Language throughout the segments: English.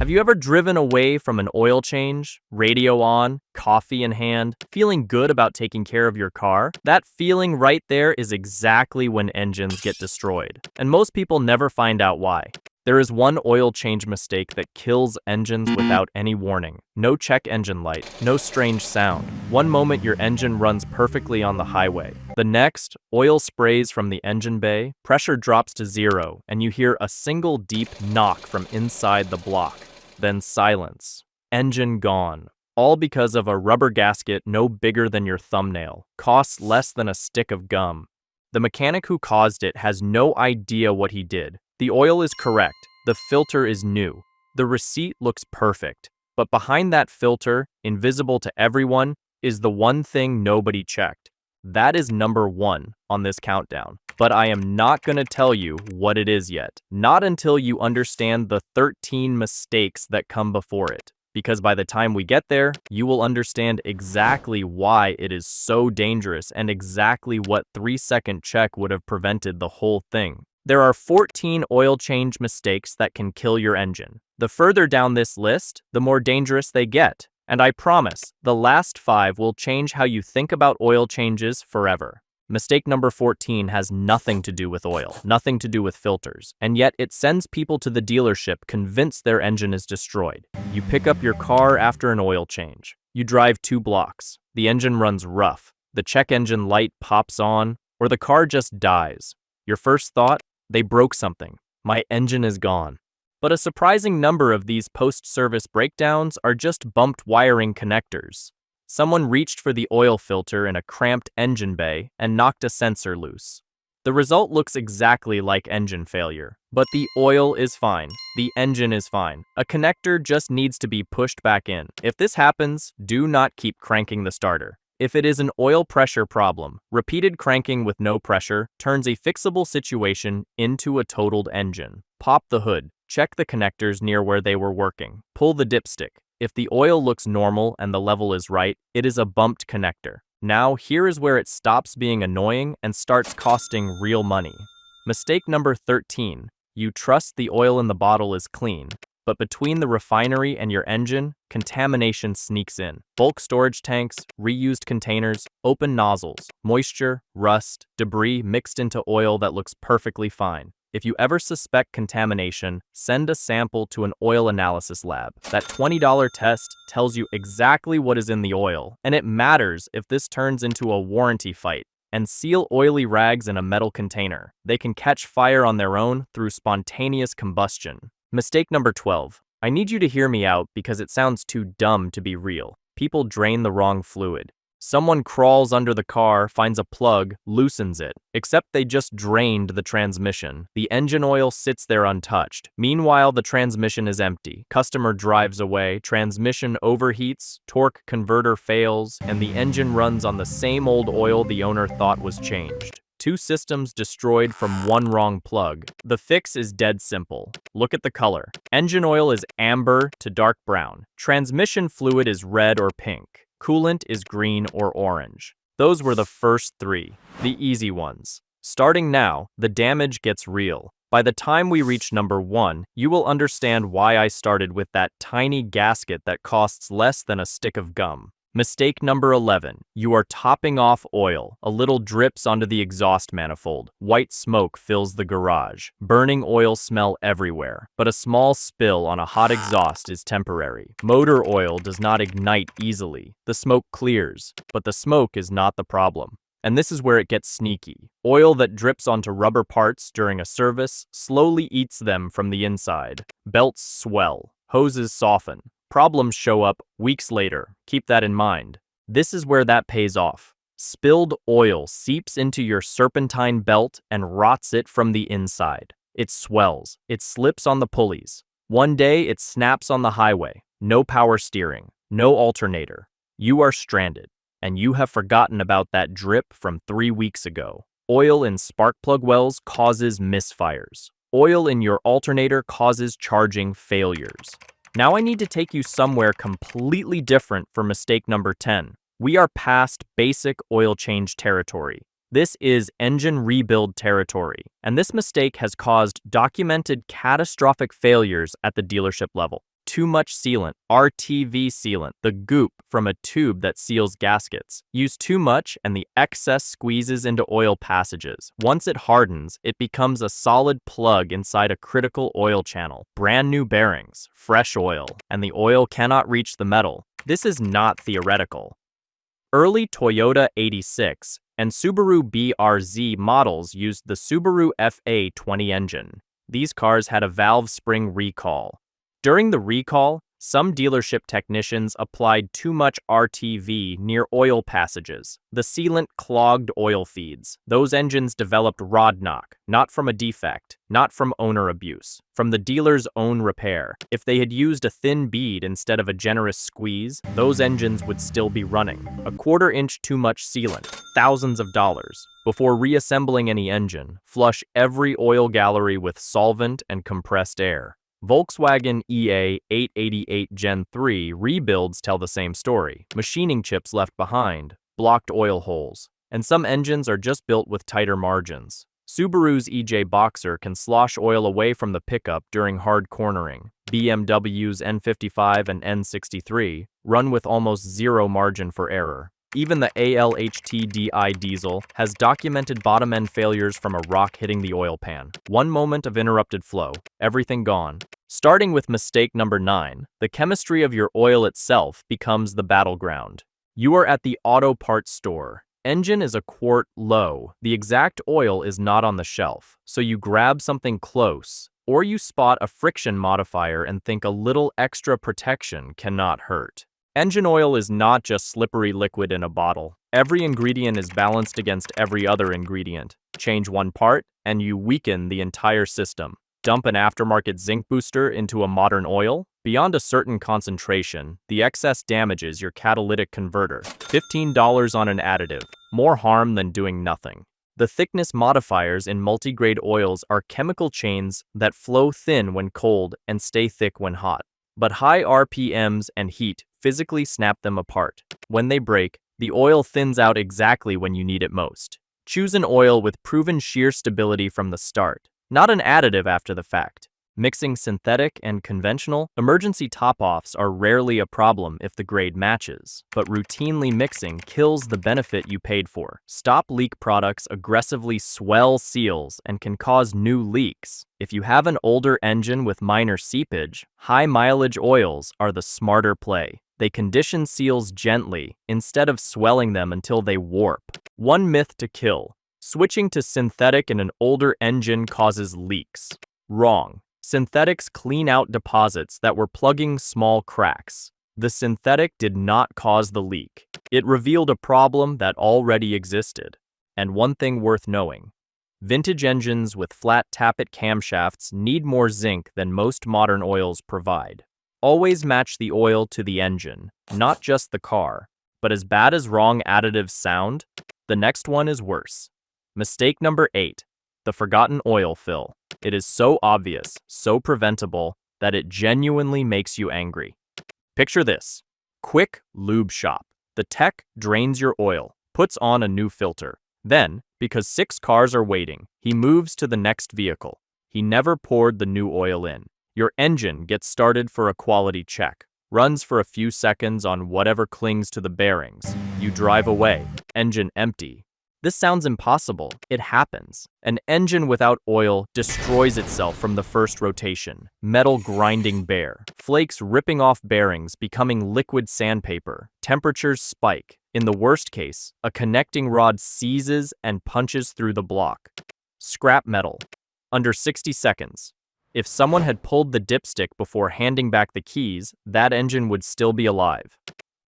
Have you ever driven away from an oil change, radio on, coffee in hand, feeling good about taking care of your car? That feeling right there is exactly when engines get destroyed, and most people never find out why. There is one oil change mistake that kills engines without any warning. No check engine light, no strange sound. One moment your engine runs perfectly on the highway. The next, oil sprays from the engine bay, pressure drops to zero, and you hear a single deep knock from inside the block. Then silence. Engine gone. All because of a rubber gasket no bigger than your thumbnail. Costs less than a stick of gum. The mechanic who caused it has no idea what he did. The oil is correct. The filter is new. The receipt looks perfect. But behind that filter, invisible to everyone, is the one thing nobody checked. That is number 1 on this countdown. But I am not going to tell you what it is yet. Not until you understand the 13 mistakes that come before it. Because by the time we get there, you will understand exactly why it is so dangerous and exactly what 3-second check would have prevented the whole thing. There are 14 oil change mistakes that can kill your engine. The further down this list, the more dangerous they get. And I promise, the last 5 will change how you think about oil changes forever. Mistake number 14 has nothing to do with oil, nothing to do with filters, and yet it sends people to the dealership convinced their engine is destroyed. You pick up your car after an oil change. You drive 2 blocks. The engine runs rough. The check engine light pops on, or the car just dies. Your first thought? They broke something. My engine is gone. But a surprising number of these post-service breakdowns are just bumped wiring connectors. Someone reached for the oil filter in a cramped engine bay and knocked a sensor loose. The result looks exactly like engine failure, but the oil is fine. The engine is fine. A connector just needs to be pushed back in. If this happens, do not keep cranking the starter. If it is an oil pressure problem, repeated cranking with no pressure turns a fixable situation into a totaled engine. Pop the hood. Check the connectors near where they were working. Pull the dipstick. If the oil looks normal and the level is right, it is a bumped connector. Now, here is where it stops being annoying and starts costing real money. Mistake number 13. You trust the oil in the bottle is clean. But between the refinery and your engine, contamination sneaks in. Bulk storage tanks, reused containers, open nozzles, moisture, rust, debris mixed into oil that looks perfectly fine. If you ever suspect contamination, send a sample to an oil analysis lab. That $20 test tells you exactly what is in the oil, and it matters if this turns into a warranty fight. And seal oily rags in a metal container. They can catch fire on their own through spontaneous combustion. Mistake number 12. I need you to hear me out because it sounds too dumb to be real. People drain the wrong fluid. Someone crawls under the car, finds a plug, loosens it. Except they just drained the transmission. The engine oil sits there untouched. Meanwhile, the transmission is empty. Customer drives away, transmission overheats, torque converter fails, and the engine runs on the same old oil the owner thought was changed. 2 systems destroyed from one wrong plug. The fix is dead simple. Look at the color. Engine oil is amber to dark brown. Transmission fluid is red or pink. Coolant is green or orange. Those were the first 3, the easy ones. Starting now, the damage gets real. By the time we reach number 1, you will understand why I started with that tiny gasket that costs less than a stick of gum. Mistake number 11. You are topping off oil. A little drips onto the exhaust manifold. White smoke fills the garage. Burning oil smell everywhere. But a small spill on a hot exhaust is temporary. Motor oil does not ignite easily. The smoke clears, but the smoke is not the problem. And this is where it gets sneaky. Oil that drips onto rubber parts during a service slowly eats them from the inside. Belts swell. Hoses soften. Problems show up weeks later. Keep that in mind. This is where that pays off. Spilled oil seeps into your serpentine belt and rots it from the inside. It swells. It slips on the pulleys. One day it snaps on the highway. No power steering. No alternator. You are stranded. And you have forgotten about that drip from 3 weeks ago. Oil in spark plug wells causes misfires. Oil in your alternator causes charging failures. Now I need to take you somewhere completely different for mistake number 10. We are past basic oil change territory. This is engine rebuild territory, and this mistake has caused documented catastrophic failures at the dealership level. Too much sealant, RTV sealant, the goop from a tube that seals gaskets. Use too much and the excess squeezes into oil passages. Once it hardens, it becomes a solid plug inside a critical oil channel. Brand new bearings, fresh oil, and the oil cannot reach the metal. This is not theoretical. Early Toyota 86 and Subaru BRZ models used the Subaru FA20 engine. These cars had a valve spring recall. During the recall, some dealership technicians applied too much RTV near oil passages. The sealant clogged oil feeds. Those engines developed rod knock, not from a defect, not from owner abuse, from the dealer's own repair. If they had used a thin bead instead of a generous squeeze, those engines would still be running. A quarter-inch too much sealant, thousands of dollars. Before reassembling any engine, flush every oil gallery with solvent and compressed air. Volkswagen EA888 Gen 3 rebuilds tell the same story. Machining chips left behind, blocked oil holes, and some engines are just built with tighter margins. Subaru's EJ Boxer can slosh oil away from the pickup during hard cornering. BMW's N55 and N63 run with almost zero margin for error. Even the ALHTDI diesel has documented bottom-end failures from a rock hitting the oil pan. One moment of interrupted flow, everything gone. Starting with mistake number 9, the chemistry of your oil itself becomes the battleground. You are at the auto parts store. Engine is a quart low. The exact oil is not on the shelf, so you grab something close, or you spot a friction modifier and think a little extra protection cannot hurt. Engine oil is not just slippery liquid in a bottle. Every ingredient is balanced against every other ingredient. Change one part, and you weaken the entire system. Dump an aftermarket zinc booster into a modern oil. Beyond a certain concentration, the excess damages your catalytic converter. $15 on an additive. More harm than doing nothing. The thickness modifiers in multigrade oils are chemical chains that flow thin when cold and stay thick when hot. But high RPMs and heat physically snap them apart. When they break, the oil thins out exactly when you need it most. Choose an oil with proven shear stability from the start, not an additive after the fact. Mixing synthetic and conventional, emergency top-offs are rarely a problem if the grade matches, but routinely mixing kills the benefit you paid for. Stop leak products aggressively swell seals and can cause new leaks. If you have an older engine with minor seepage, high-mileage oils are the smarter play. They condition seals gently instead of swelling them until they warp. One myth to kill: switching to synthetic in an older engine causes leaks. Wrong. Synthetics clean out deposits that were plugging small cracks. The synthetic did not cause the leak. It revealed a problem that already existed. And one thing worth knowing: vintage engines with flat tappet camshafts need more zinc than most modern oils provide. Always match the oil to the engine, not just the car. But as bad as wrong additives sound, the next one is worse. Mistake number 8. The forgotten oil fill. It is so obvious, so preventable, that it genuinely makes you angry. Picture this. Quick lube shop. The tech drains your oil, puts on a new filter. Then, because 6 cars are waiting, he moves to the next vehicle. He never poured the new oil in. Your engine gets started for a quality check, runs for a few seconds on whatever clings to the bearings. You drive away, engine empty. This sounds impossible. It happens. An engine without oil destroys itself from the first rotation. Metal grinding bare. Flakes ripping off bearings, becoming liquid sandpaper. Temperatures spike. In the worst case, a connecting rod seizes and punches through the block. Scrap metal. Under 60 seconds. If someone had pulled the dipstick before handing back the keys, that engine would still be alive.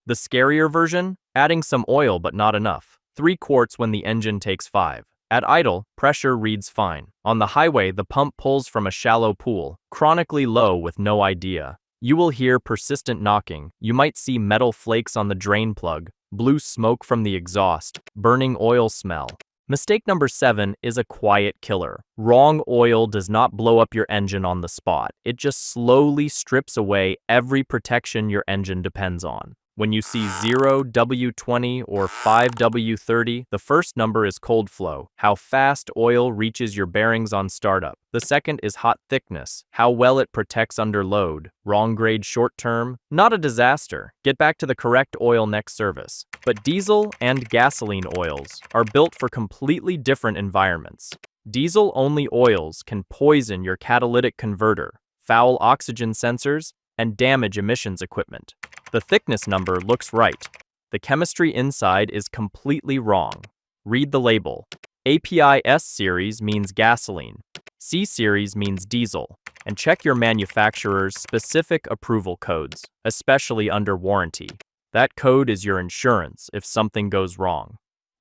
The scarier version? Adding some oil but not enough. 3 quarts when the engine takes 5. At idle, pressure reads fine. On the highway, the pump pulls from a shallow pool, chronically low with no idea. You will hear persistent knocking. You might see metal flakes on the drain plug, blue smoke from the exhaust, burning oil smell. Mistake number 7 is a quiet killer. Wrong oil does not blow up your engine on the spot. It just slowly strips away every protection your engine depends on. When you see 0W20 or 5W30, the first number is cold flow, how fast oil reaches your bearings on startup. The second is hot thickness, how well it protects under load. Wrong grade short term, not a disaster. Get back to the correct oil next service. But diesel and gasoline oils are built for completely different environments. Diesel-only oils can poison your catalytic converter, foul oxygen sensors, and damage emissions equipment. The thickness number looks right. The chemistry inside is completely wrong. Read the label. API S series means gasoline. C series means diesel. And check your manufacturer's specific approval codes, especially under warranty. That code is your insurance if something goes wrong.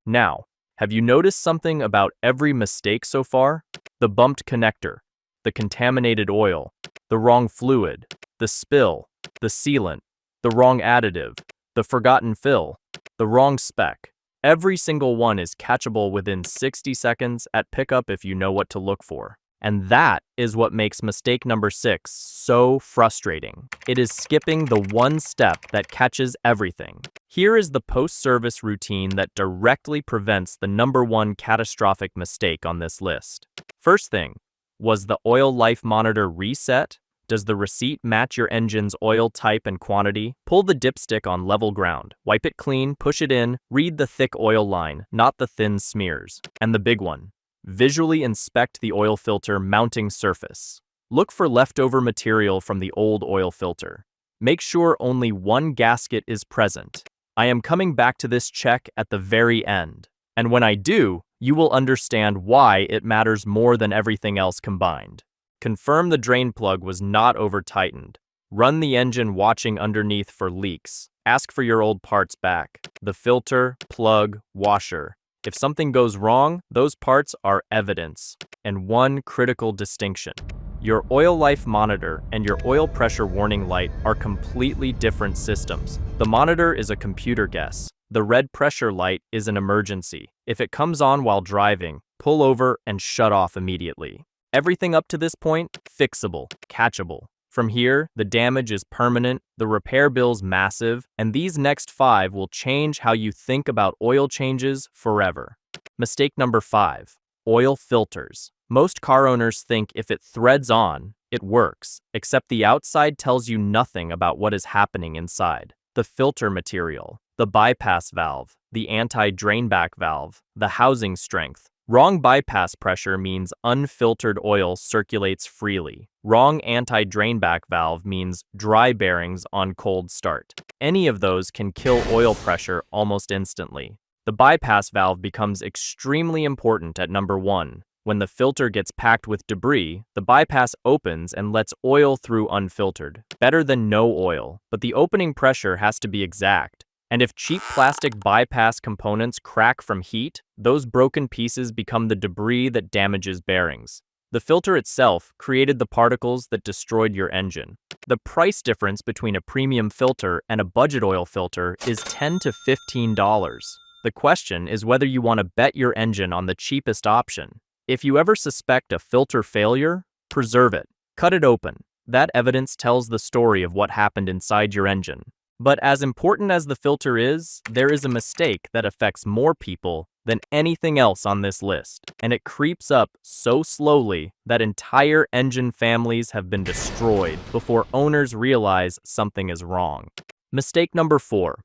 Now, have you noticed something about every mistake so far? The bumped connector, the contaminated oil, the wrong fluid, the spill, the sealant, the wrong additive, the forgotten fill, the wrong spec. Every single one is catchable within 60 seconds at pickup if you know what to look for. And that is what makes mistake number 6 so frustrating. It is skipping the one step that catches everything. Here is the post-service routine that directly prevents the number 1 catastrophic mistake on this list. First thing, was the oil life monitor reset? Does the receipt match your engine's oil type and quantity? Pull the dipstick on level ground. Wipe it clean, push it in, read the thick oil line, not the thin smears. And the big one, visually inspect the oil filter mounting surface. Look for leftover material from the old oil filter. Make sure only one gasket is present. I am coming back to this check at the very end. And when I do, you will understand why it matters more than everything else combined. Confirm the drain plug was not over-tightened. Run the engine watching underneath for leaks. Ask for your old parts back. The filter, plug, washer. If something goes wrong, those parts are evidence. And one critical distinction. Your oil life monitor and your oil pressure warning light are completely different systems. The monitor is a computer guess. The red pressure light is an emergency. If it comes on while driving, pull over and shut off immediately. Everything up to this point, fixable, catchable. From here, the damage is permanent, the repair bill's massive, and these next 5 will change how you think about oil changes forever. Mistake number 5, oil filters. Most car owners think if it threads on, it works, except the outside tells you nothing about what is happening inside. The filter material, the bypass valve, the anti-drainback valve, the housing strength. Wrong bypass pressure means unfiltered oil circulates freely. Wrong anti-drainback valve means dry bearings on cold start. Any of those can kill oil pressure almost instantly. The bypass valve becomes extremely important at number 1. When the filter gets packed with debris, the bypass opens and lets oil through unfiltered. Better than no oil, but the opening pressure has to be exact. And if cheap plastic bypass components crack from heat, those broken pieces become the debris that damages bearings. The filter itself created the particles that destroyed your engine. The price difference between a premium filter and a budget oil filter is $10 to $15. The question is whether you want to bet your engine on the cheapest option. If you ever suspect a filter failure, preserve it. Cut it open. That evidence tells the story of what happened inside your engine. But as important as the filter is, there is a mistake that affects more people than anything else on this list. And it creeps up so slowly that entire engine families have been destroyed before owners realize something is wrong. Mistake number 4,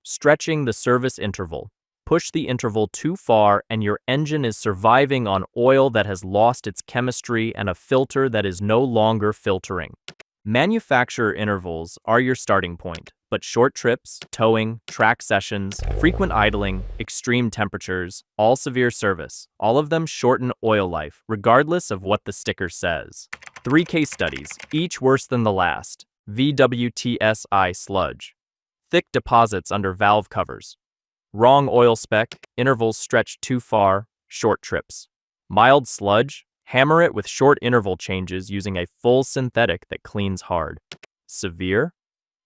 stretching the service interval. Push the interval too far and your engine is surviving on oil that has lost its chemistry and a filter that is no longer filtering. Manufacturer intervals are your starting point, but short trips, towing, track sessions, frequent idling, extreme temperatures, all severe service, all of them shorten oil life, regardless of what the sticker says. 3 case studies, each worse than the last. VWTSI sludge. Thick deposits under valve covers. Wrong oil spec, intervals stretched too far, short trips. Mild sludge. Hammer it with short interval changes using a full synthetic that cleans hard. Severe?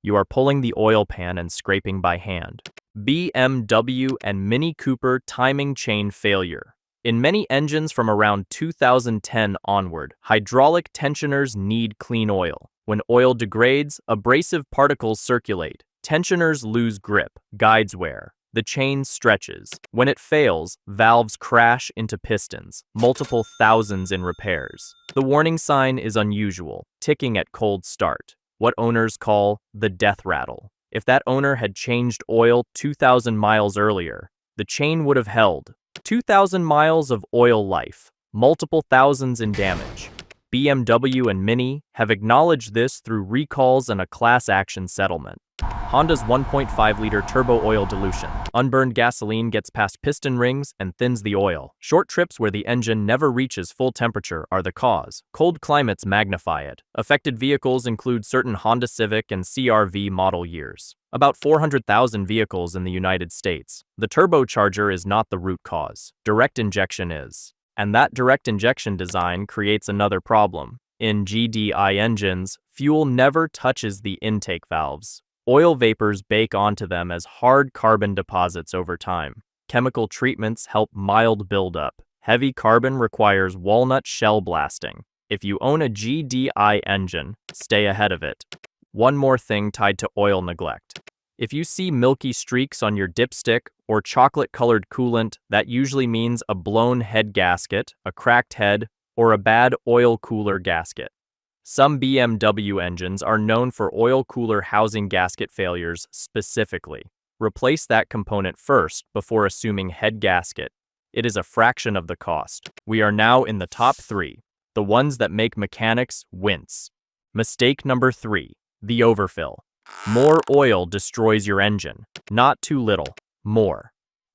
You are pulling the oil pan and scraping by hand. BMW and Mini Cooper timing chain failure. In many engines from around 2010 onward, hydraulic tensioners need clean oil. When oil degrades, abrasive particles circulate. Tensioners lose grip, guides wear. The chain stretches. When it fails, valves crash into pistons, multiple thousands in repairs. The warning sign is unusual, ticking at cold start, what owners call the death rattle. If that owner had changed oil 2,000 miles earlier, the chain would have held. 2,000 miles of oil life, multiple thousands in damage. BMW and Mini have acknowledged this through recalls and a class action settlement. Honda's 1.5-liter turbo oil dilution. Unburned gasoline gets past piston rings and thins the oil. Short trips where the engine never reaches full temperature are the cause. Cold climates magnify it. Affected vehicles include certain Honda Civic and CR-V model years. About 400,000 vehicles in the United States. The turbocharger is not the root cause. Direct injection is. And that direct injection design creates another problem. In GDI engines, fuel never touches the intake valves. Oil vapors bake onto them as hard carbon deposits over time. Chemical treatments help mild buildup. Heavy carbon requires walnut shell blasting. If you own a GDI engine, stay ahead of it. One more thing tied to oil neglect. If you see milky streaks on your dipstick or chocolate-colored coolant, that usually means a blown head gasket, a cracked head, or a bad oil cooler gasket. Some BMW engines are known for oil cooler housing gasket failures specifically. Replace that component first before assuming head gasket. It is a fraction of the cost. We are now in the top 3, the ones that make mechanics wince. Mistake number 3, the overfill. More oil destroys your engine. Not too little, more.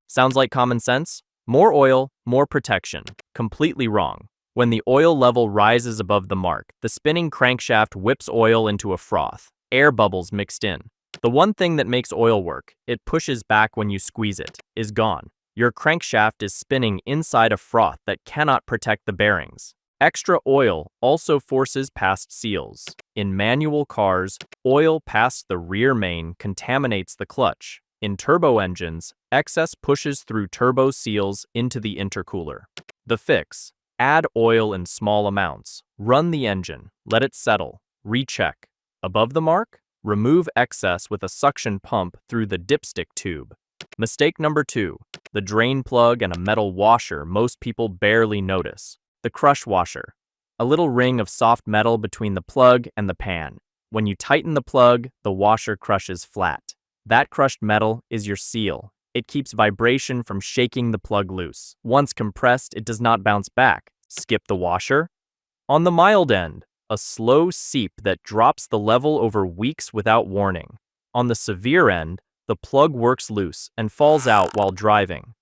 Sounds like common sense? More oil, more protection. Completely wrong. When the oil level rises above the mark, the spinning crankshaft whips oil into a froth, air bubbles mixed in. The one thing that makes oil work, it pushes back when you squeeze it, is gone. Your crankshaft is spinning inside a froth that cannot protect the bearings. Extra oil also forces past seals. In manual cars, oil past the rear main contaminates the clutch. In turbo engines, excess pushes through turbo seals into the intercooler. The fix: add oil in small amounts. Run the engine, let it settle, recheck. Above the mark? Remove excess with a suction pump through the dipstick tube. Mistake number 2, the drain plug and a metal washer most people barely notice. The crush washer, a little ring of soft metal between the plug and the pan. When you tighten the plug, the washer crushes flat. That crushed metal is your seal. It keeps vibration from shaking the plug loose. Once compressed, it does not bounce back. Skip the washer? On the mild end, a slow seep that drops the level over weeks without warning. On the severe end, the plug works loose and falls out while driving.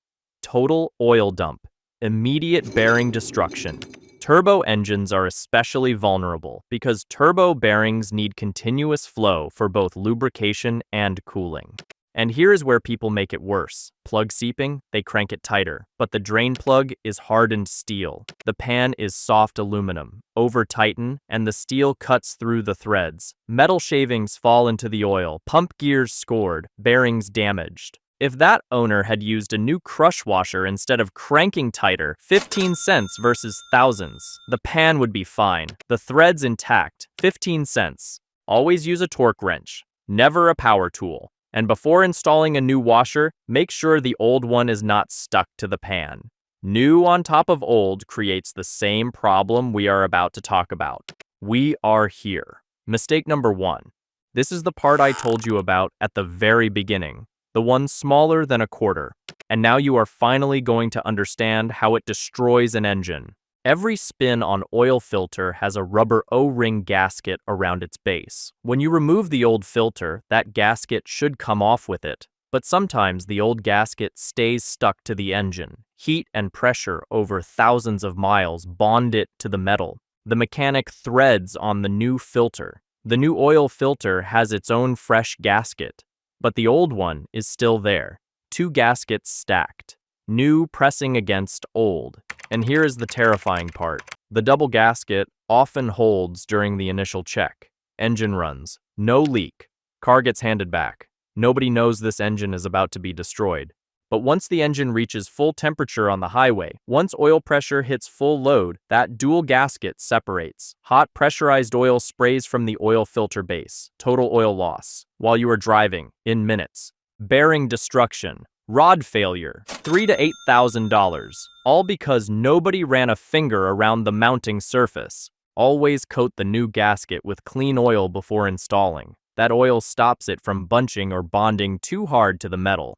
Total oil dump. Immediate bearing destruction. Turbo engines are especially vulnerable because turbo bearings need continuous flow for both lubrication and cooling. And here is where people make it worse. Plug seeping, they crank it tighter, but the drain plug is hardened steel. The pan is soft aluminum, over-tighten, and the steel cuts through the threads. Metal shavings fall into the oil, pump gears scored, bearings damaged. If that owner had used a new crush washer instead of cranking tighter, 15 cents versus thousands, the pan would be fine. The threads intact, 15 cents. Always use a torque wrench, never a power tool. And before installing a new washer, make sure the old one is not stuck to the pan. New on top of old creates the same problem we are about to talk about. We are here. Mistake number 1. This is the part I told you about at the very beginning. The one smaller than a quarter. And now you are finally going to understand how it destroys an engine. Every spin on oil filter has a rubber O-ring gasket around its base. When you remove the old filter, that gasket should come off with it. But sometimes the old gasket stays stuck to the engine. Heat and pressure over thousands of miles bond it to the metal. The mechanic threads on the new filter. The new oil filter has its own fresh gasket. But the old one is still there. 2 gaskets stacked. New pressing against old. And here is the terrifying part. The double gasket often holds during the initial check. Engine runs. No leak. Car gets handed back. Nobody knows this engine is about to be destroyed. But once the engine reaches full temperature on the highway, once oil pressure hits full load, that dual gasket separates. Hot pressurized oil sprays from the oil filter base. Total oil loss. While you are driving, in minutes. Bearing destruction. Rod failure. $3,000 to $8,000. All because nobody ran a finger around the mounting surface. Always coat the new gasket with clean oil before installing. That oil stops it from bunching or bonding too hard to the metal.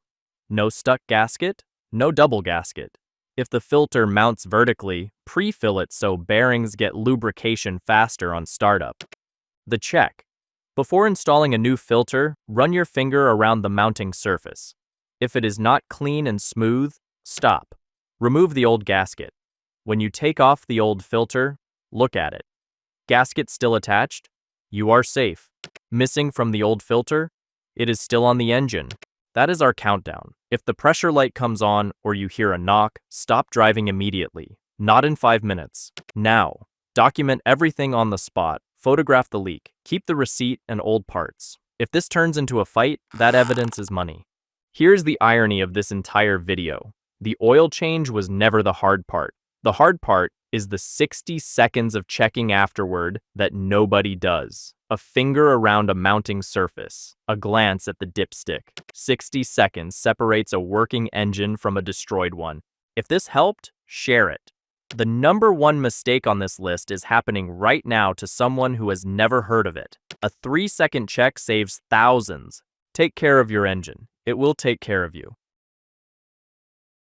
No stuck gasket? No double gasket. If the filter mounts vertically, pre-fill it so bearings get lubrication faster on startup. The check. Before installing a new filter, run your finger around the mounting surface. If it is not clean and smooth, stop. Remove the old gasket. When you take off the old filter, look at it. Gasket still attached? You are safe. Missing from the old filter? It is still on the engine. That is our countdown. If the pressure light comes on or you hear a knock, stop driving immediately. Not in 5 minutes. Now, document everything on the spot. Photograph the leak. Keep the receipt and old parts. If this turns into a fight, that evidence is money. Here's the irony of this entire video. The oil change was never the hard part. The hard part is the 60 seconds of checking afterward that nobody does. A finger around a mounting surface, a glance at the dipstick. 60 seconds separates a working engine from a destroyed one. If this helped, share it. The number one mistake on this list is happening right now to someone who has never heard of it. A 3-second check saves thousands. Take care of your engine. It will take care of you.